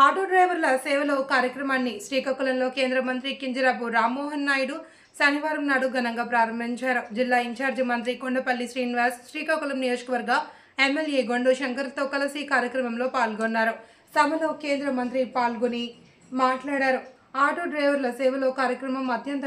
Auto డ్రైవర్ల సేవలో కార్యక్రమాన్ని శ్రీకాకుళంలో కేంద్ర మంత్రి కింజరాపు రామ్మోహన్ నాయుడు శనివారం నాడు ఘనంగా ప్రారంభించారు. జిల్లా ఇన్ఛార్జి మంత్రి కొండపల్లి శ్రీనివాస్, శ్రీకాకుళం నియోజకవర్గ ఎమ్మెల్యే గొండు శంకర్తో కలిసి కార్యక్రమంలో పాల్గొన్నారు. సభలో కేంద్ర మంత్రి పాల్గొని మాట్లాడారు. ఆటో డ్రైవర్ల సేవలో కార్యక్రమం అత్యంత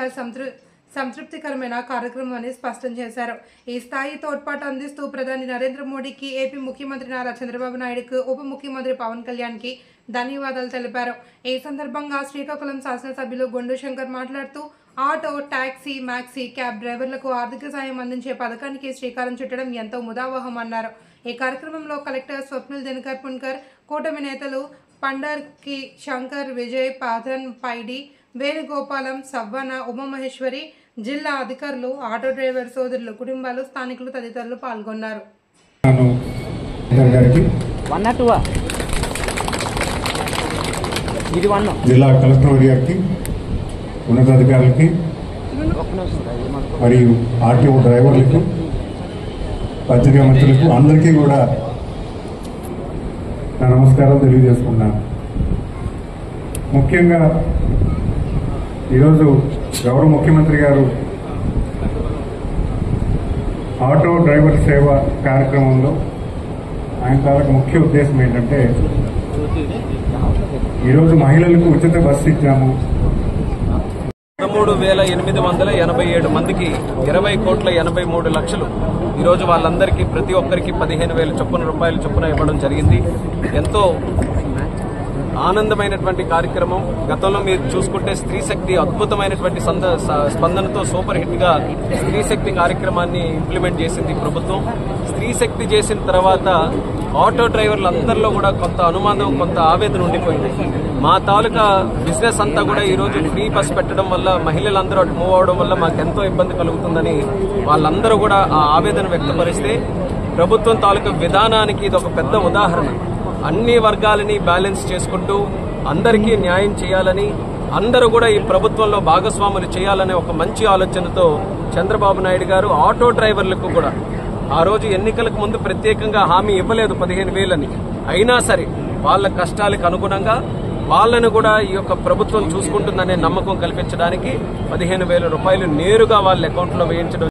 సంతృప్తికరమైన కార్యక్రమం అని స్పష్టం చేశారు. ఈ స్థాయి తోడ్పాటు అందిస్తూ ప్రధాని నరేంద్ర మోడీకి, ఏపీ ముఖ్యమంత్రి నారా చంద్రబాబు నాయుడుకు, ఉప ముఖ్యమంత్రి పవన్ కళ్యాణ్కి ధన్యవాదాలు తెలిపారు. ఈ సందర్భంగా శ్రీకాకుళం శాసనసభ్యులు గొండు శంకర్ మాట్లాడుతూ ఆటో, టాక్సీ, మ్యాక్సీ, క్యాబ్ డ్రైవర్లకు ఆర్థిక సాయం అందించే పథకానికి శ్రీకారం చుట్టడం ఎంతో ముదావహం అన్నారు. ఈ కార్యక్రమంలో కలెక్టర్ స్వప్నిల్ దినకర్ పున్కర్, కూటమి నేతలు పండర్కి శంకర్, విజయ్, పాథన్, పైడి, వేణుగోపాలం, సవ్వన, ఉమామహేశ్వరి, జిల్లా అధికారులు, ఆటో డ్రైవర్ సోదరులు, కుటుంబాలు, స్థానికులు తదితరులు పాల్గొన్నారు. జిల్లా కలెక్టర్ గారికి, ఉన్నతాధికారులకి మరియు ఆర్టీఓ డ్రైవర్లకు, పత్రికా మంత్రులకు అందరికీ కూడా నా నమస్కారం తెలియజేసుకున్నాను. ముఖ్యంగా ఈరోజు గౌరవ ముఖ్యమంత్రి గారు ఆటో డ్రైవర్ సేవ కార్యక్రమంలో ఆయన తాలూకు ముఖ్య ఉద్దేశం ఏంటంటే, ఈరోజు మహిళలకు ఉచిత బస్సు ఇచ్చాము. 13,887 మందికి 20,83,00,000 ఈరోజు వాళ్ళందరికీ ప్రతి ఒక్కరికి 15,000 రూపాయల చొప్పున ఇవ్వడం జరిగింది. ఎంతో ఆనందమైనటువంటి కార్యక్రమం. గతంలో మీరు చూసుకుంటే స్త్రీ శక్తి అద్భుతమైనటువంటి స్పందనతో సూపర్ హిట్ గా స్త్రీ శక్తి కార్యక్రమాన్ని ఇంప్లిమెంట్ చేసింది ప్రభుత్వం. స్త్రీ శక్తి చేసిన తర్వాత ఆటో డ్రైవర్లు అందరిలో కూడా కొంత అనుమానం, కొంత ఆవేదన ఉండిపోయింది. మా తాలూకా బిజినెస్ అంతా కూడా ఈరోజు ఫ్రీ బస్ పెట్టడం వల్ల మహిళలందరూ అటు మూవ్ అవడం వల్ల మాకెంతో ఇబ్బంది కలుగుతుందని వాళ్ళందరూ కూడా ఆ ఆవేదన వ్యక్తపరిస్తే, ప్రభుత్వం తాలూకా విధానానికి ఇది ఒక పెద్ద ఉదాహరణ. అన్ని వర్గాలని బ్యాలెన్స్ చేసుకుంటూ అందరికీ న్యాయం చేయాలని, అందరూ కూడా ఈ ప్రభుత్వంలో భాగస్వాములు చేయాలనే ఒక మంచి ఆలోచనతో చంద్రబాబు నాయుడు గారు ఆటో డ్రైవర్లకు కూడా ఆ రోజు ఎన్నికలకు ముందు ప్రత్యేకంగా హామీ ఇవ్వలేదు 15,000 అని. అయినా సరే వాళ్ళ కష్టాలకు అనుగుణంగా వాళ్ళను కూడా ఈ యొక్క ప్రభుత్వం చూసుకుంటుందనే నమ్మకం కల్పించడానికి 15,000 రూపాయలు నేరుగా వాళ్ళ అకౌంట్లో వేయించడం